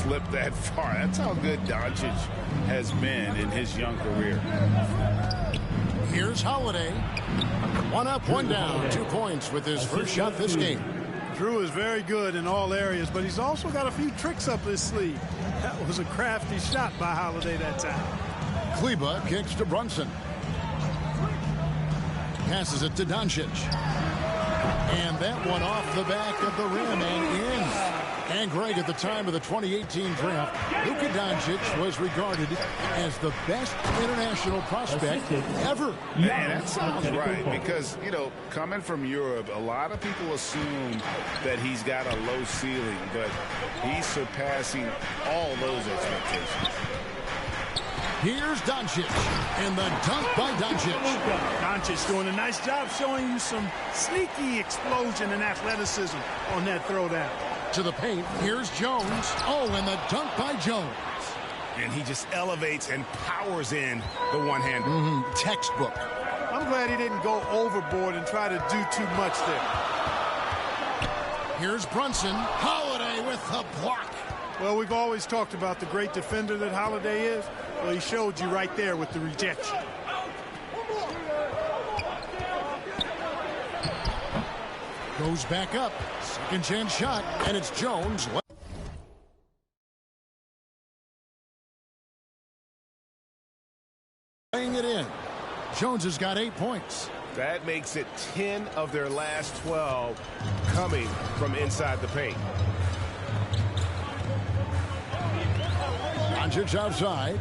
slip that far. That's how good Doncic has been in his young career. Here's Holiday. 1 up, 1 down. 2 points with his first shot this game. Drew is very good in all areas, but he's also got a few tricks up his sleeve. That was a crafty shot by Holiday that time. Kleba kicks to Brunson. Passes it to Doncic. And that one off the back of the rim and in. And Greg, at the time of the 2018 draft, Luka Doncic was regarded as the best international prospect ever. Yeah, that sounds right because, you know, coming from Europe, a lot of people assume that he's got a low ceiling, but he's surpassing all those expectations. Here's Doncic, and the dunk by Doncic. Doncic doing a nice job showing you some sneaky explosion and athleticism on that throwdown. To the paint, here's Jones. Oh, and the dunk by Jones. And he just elevates and powers in the one-hander. Textbook. I'm glad he didn't go overboard and try to do too much there. Here's Brunson. Holiday with the block. Well, we've always talked about the great defender that Holiday is. Well, he showed you right there with the rejection. Goes back up. Second chance shot, and it's Jones. Laying it in. Jones has got 8 points. That makes it 10 of their last 12 coming from inside the paint. Doncic outside.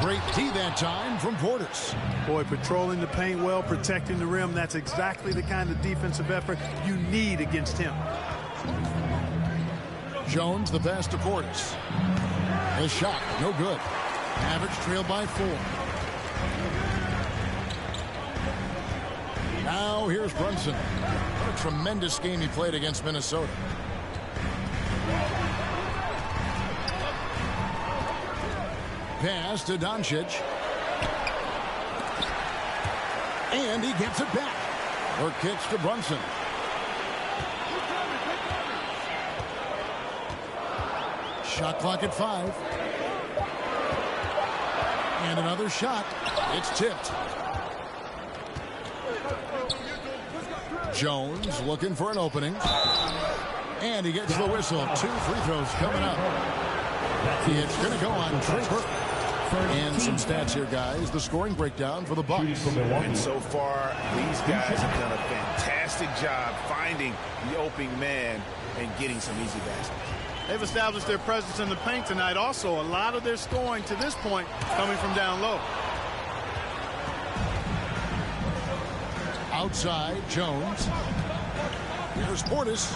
Great D that time from Portis. Boy, patrolling the paint well, protecting the rim. That's exactly the kind of defensive effort you need against him. Jones, the pass to Portis. The shot, no good. Mavericks trail by 4. Now here's Brunson. What a tremendous game he played against Minnesota. Pass to Doncic. And he gets it back. Or kicks to Brunson. Shot clock at 5. And another shot. It's tipped. Jones looking for an opening. And he gets the whistle. 2 free throws coming up. It's going to go on Trey Burke. And some stats here, guys. The scoring breakdown for the Bucks. And so far, these guys have done a fantastic job finding the opening man and getting some easy baskets. They've established their presence in the paint tonight. Also, a lot of their scoring to this point coming from down low. Outside, Jones. Here's Portis.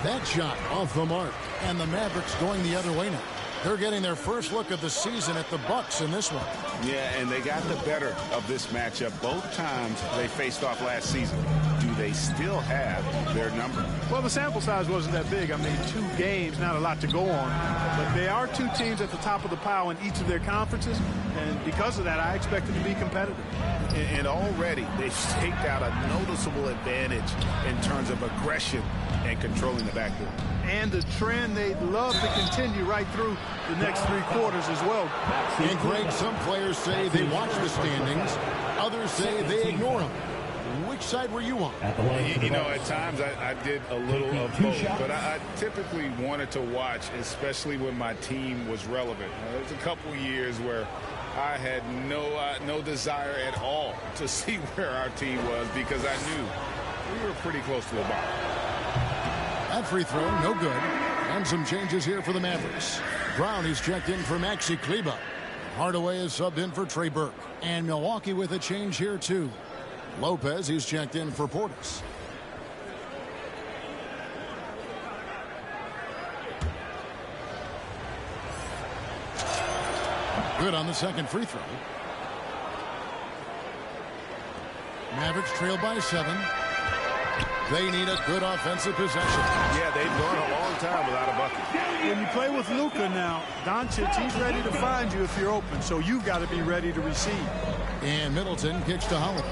That shot off the mark. And the Mavericks going the other way now. They're getting their first look of the season at the Bucks in this one. Yeah, and they got the better of this matchup both times they faced off last season. Do they still have their number? Well, the sample size wasn't that big. I mean, 2 games, not a lot to go on. But they are 2 teams at the top of the pile in each of their conferences. And because of that, I expect it to be competitive. And already they've staked out a noticeable advantage in terms of aggression and controlling the backcourt. And the trend they'd love to continue right through the next 3 quarters as well. And Greg, some players say they watch the standings. Others say they ignore them. Which side were you on? You know, at times I did a little of both, but I typically wanted to watch, especially when my team was relevant. There was a couple years where I had no desire at all to see where our team was because I knew we were pretty close to the bottom. That free throw, no good. And some changes here for the Mavericks. Brown is checked in for Maxi Kleba. Hardaway is subbed in for Trey Burke. And Milwaukee with a change here, too. Lopez is checked in for Portis. Good on the second free throw. Mavericks trail by 7. They need a good offensive possession. Yeah, they've gone a long time without a bucket. When you play with Luka now, Doncic, he's ready to find you if you're open, so you've got to be ready to receive. And Middleton kicks to Holiday.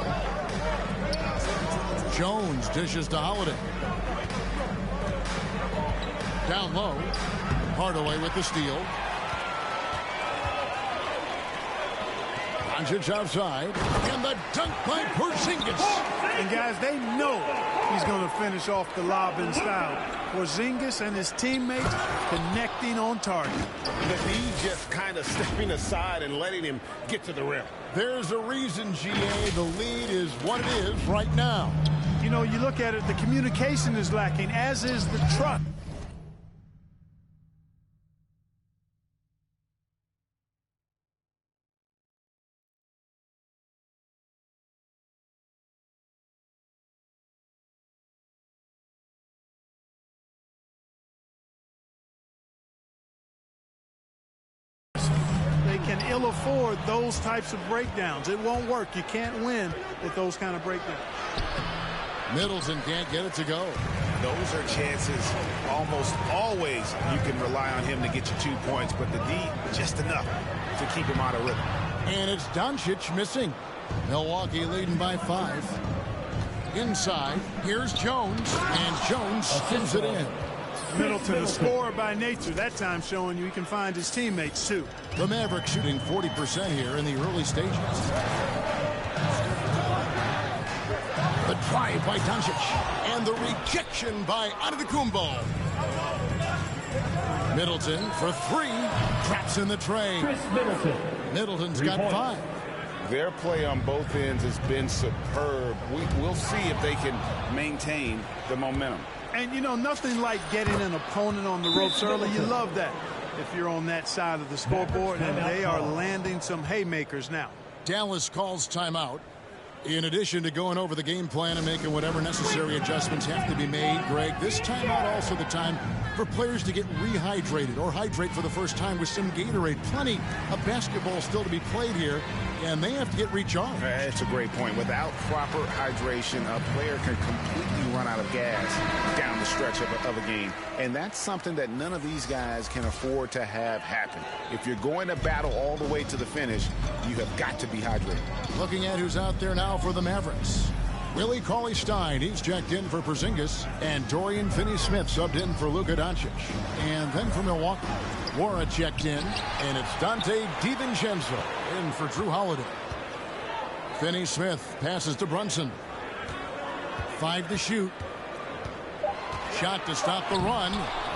Jones dishes to Holiday. Down low. Hardaway with the steal. Doncic outside. And the dunk by Porzingis. And guys, they know he's going to finish off the lob in style. Porzingis and his teammates connecting on target. The D just kind of stepping aside and letting him get to the rim. There's a reason, GA, the lead is what it is right now. You know, you look at it, the communication is lacking, as is the trust. They can ill afford those types of breakdowns. It won't work. You can't win with those kind of breakdowns. Middleton can't get it to go. Those are chances almost always you can rely on him to get you 2 points, but the D just enough to keep him out of rhythm. And it's Doncic missing. Milwaukee leading by 5. Inside, here's Jones, and Jones skims it in. Middleton, a scorer by nature, that time showing you he can find his teammates too. The Mavericks shooting 40% here in the early stages. The drive by Doncic, and the rejection by Antetokounmpo. Middleton for 3, traps in the tray. Middleton's got 5. Their play on both ends has been superb. We'll see if they can maintain the momentum. And, you know, nothing like getting an opponent on the ropes early. You love that if you're on that side of the scoreboard, and they are landing some haymakers now. Dallas calls timeout. In addition to going over the game plan and making whatever necessary adjustments have to be made, Greg, this timeout also the time for players to get rehydrated or hydrate for the first time with some Gatorade. Plenty of basketball still to be played here, and they have to get recharged. That's a great point. Without proper hydration, a player can completely run out of gas down the stretch of a game. And that's something that none of these guys can afford to have happen. If you're going to battle all the way to the finish, you have got to be hydrated. Looking at who's out there now for the Mavericks. Willie Cauley-Stein, he's checked in for Porzingis, and Dorian Finney-Smith subbed in for Luka Doncic. And then for Milwaukee, Wara checked in, and it's Dante DiVincenzo in for Drew Holiday. Finney-Smith passes to Brunson. 5 to shoot. Shot to stop the run.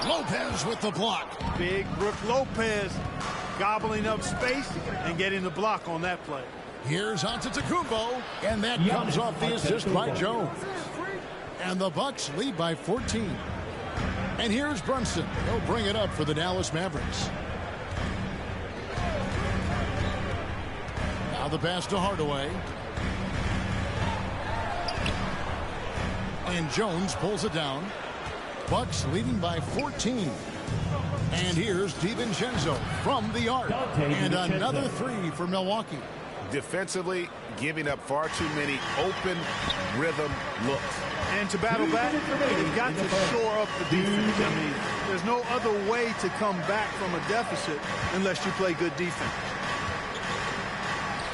Lopez with the block. Big Brook Lopez gobbling up space and getting the block on that play. Here's Antetokounmpo, and that comes off the assist by Jones. And the Bucks lead by 14. And here's Brunson. He'll bring it up for the Dallas Mavericks. Now the pass to Hardaway. And Jones pulls it down. Bucks leading by 14. And here's DiVincenzo from the arc. And another 3 for Milwaukee. Defensively, giving up far too many open rhythm looks. And to battle back, you've got to shore up the defense. I mean, there's no other way to come back from a deficit unless you play good defense.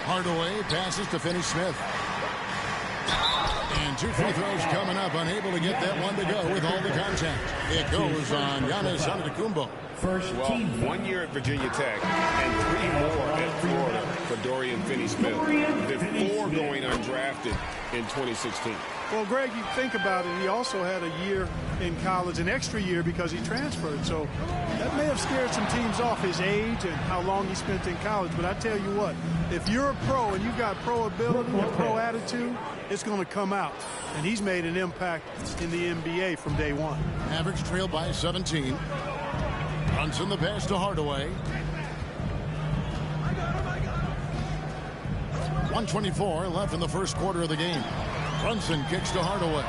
Hardaway passes to Finney-Smith. And 2 free throws coming up, unable to get that one to go with all the contact. It goes on Giannis Antetokounmpo. Well, 1 year at Virginia Tech and 3 more at Florida for Dorian Finney-Smith. Before going undrafted in 2016. Well, Greg, you think about it, he also had a year in college, an extra year because he transferred. So that may have scared some teams off, his age and how long he spent in college. But I tell you what, if you're a pro and you've got pro ability and pro attitude, it's going to come out. And he's made an impact in the NBA from day one. Mavericks trail by 17. Brunson the pass to Hardaway. 1:24 left in the first quarter of the game. Brunson kicks to Hardaway.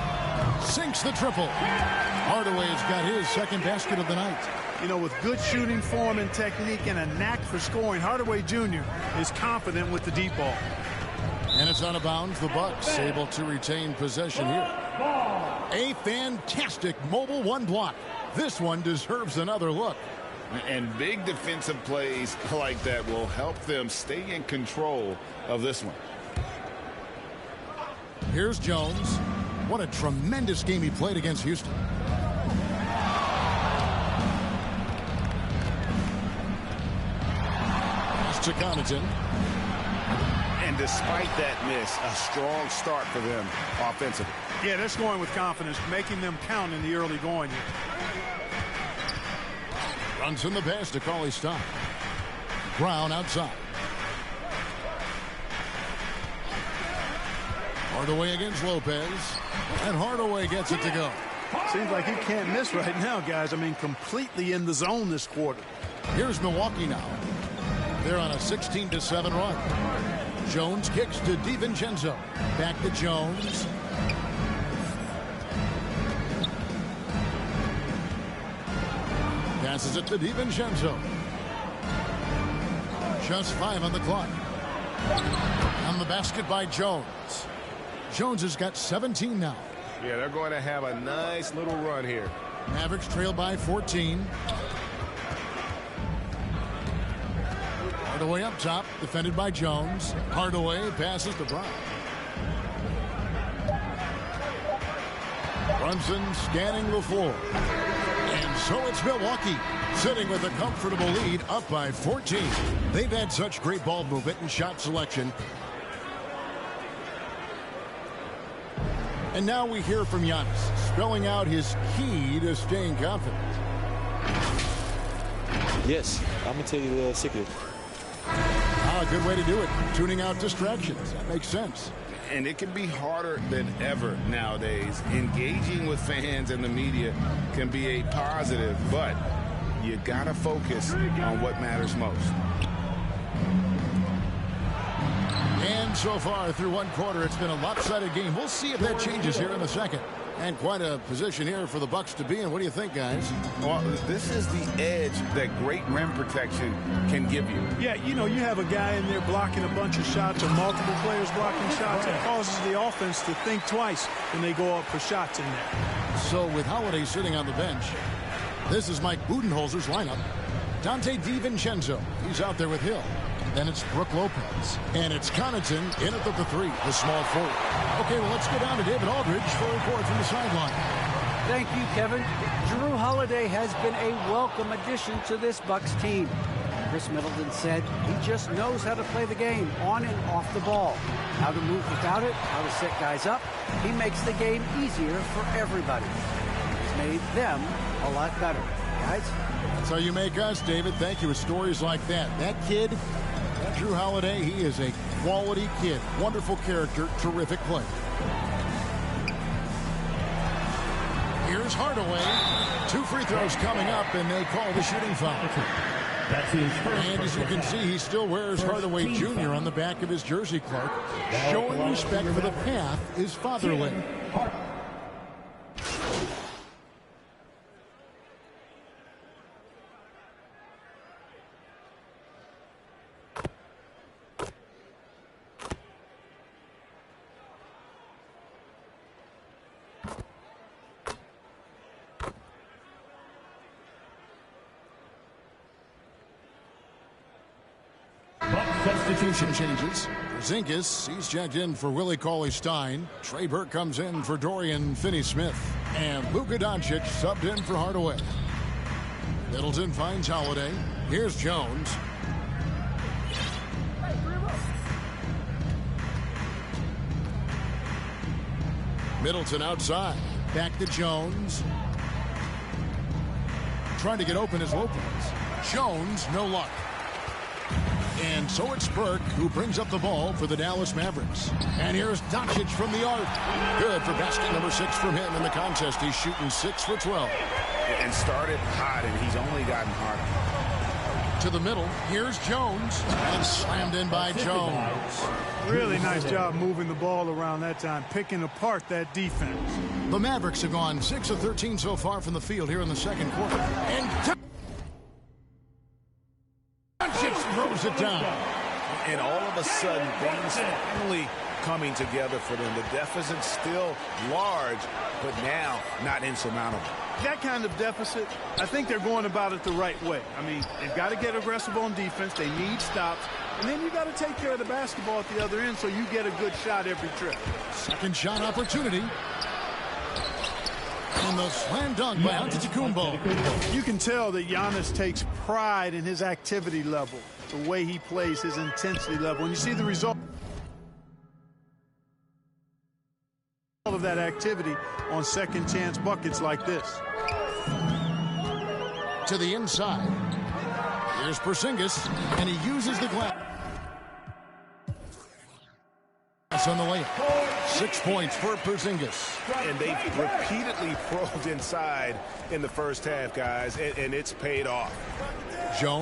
Sinks the triple. Hardaway's got his second basket of the night. You know, with good shooting form and technique and a knack for scoring, Hardaway Jr. is confident with the deep ball. And it's out of bounds. The Bucks able to retain possession here. A fantastic mobile 1 block. This one deserves another look. And big defensive plays like that will help them stay in control of this one. Here's Jones. What a tremendous game he played against Houston. to Connaughton. And despite that miss, a strong start for them offensively. Yeah, they're scoring with confidence, making them count in the early going here. Runs in the pass to Cauley Stein. Brown outside. Hardaway against Lopez. And Hardaway gets it to go. Seems like he can't miss right now, guys. I mean, completely in the zone this quarter. Here's Milwaukee now. They're on a 16-7 run. Jones kicks to DiVincenzo. Back to Jones. Passes it to DiVincenzo. Just 5 on the clock. On the basket by Jones. Jones has got 17 now. Yeah, they're going to have a nice little run here. Mavericks trail by 14. Hardaway up top, defended by Jones. Hardaway passes to Brown. Brunson scanning the floor. And so it's Milwaukee sitting with a comfortable lead, up by 14. They've had such great ball movement and shot selection. And now we hear from Giannis, spelling out his key to staying confident. Yes, I'm going to tell you the secret. A good way to do it. Tuning out distractions. That makes sense. And it can be harder than ever nowadays. Engaging with fans and the media can be a positive, but you got to focus on what matters most. And so far through one quarter, it's been a lopsided game. We'll see if that changes here in the second. And quite a position here for the Bucks to be in. What do you think, guys? Well, this is the edge that great rim protection can give you. Yeah, you know, you have a guy in there blocking a bunch of shots or multiple players blocking shots. It causes the offense to think twice when they go up for shots in there. So with Holiday sitting on the bench, this is Mike Budenholzer's lineup. Dante DiVincenzo, he's out there with Hill. Then it's Brook Lopez. And it's Connaughton in at the three, the small forward. Okay, well, let's go down to David Aldridge for a report from the sideline. Thank you, Kevin. Jrue Holiday has been a welcome addition to this Bucks team. Chris Middleton said he just knows how to play the game on and off the ball. How to move without it, how to set guys up. He makes the game easier for everybody. He's made them a lot better. Guys? That's how you make us, David. Thank you with stories like that. That kid, that Jrue Holiday, he is a quality kid. Wonderful character, terrific play. Here's Hardaway. 2 free throws coming up, and they call the shooting foul. And as you can see, he still wears Hardaway Jr. on the back of his jersey, Clark. Showing respect for the path his father led. Substitution changes. Porzingis, he's checked in for Willie Cauley-Stein. Trey Burke comes in for Dorian Finney-Smith. And Luka Doncic subbed in for Hardaway. Middleton finds Holiday. Here's Jones. Middleton outside. Back to Jones. Trying to get open is Lopez. Jones, no luck. And so it's Burke who brings up the ball for the Dallas Mavericks. And here's Doncic from the arc. Good for basket number 6 from him in the contest. He's shooting 6 for 12. And started hot, and he's only gotten harder. To the middle. Here's Jones. And slammed in by Jones. Really nice job moving the ball around that time, picking apart that defense. The Mavericks have gone 6 of 13 so far from the field here in the second quarter. And Doncic throws it down. And all of a sudden, things finally coming together for them. The deficit's still large, but now not insurmountable. That kind of deficit, I think they're going about it the right way. I mean, they've got to get aggressive on defense. They need stops. And then you got to take care of the basketball at the other end so you get a good shot every trip. Second shot opportunity. And the slam dunk by Antetokounmpo. You can tell that Giannis takes pride in his activity level, the way he plays, his intensity level. When you see the result of that activity on second chance buckets like this. To the inside. Here's Porzingis, and he uses the glass on the layup. 6 points for Porzingis. And they've repeatedly probed inside in the first half, guys, and it's paid off. Jones.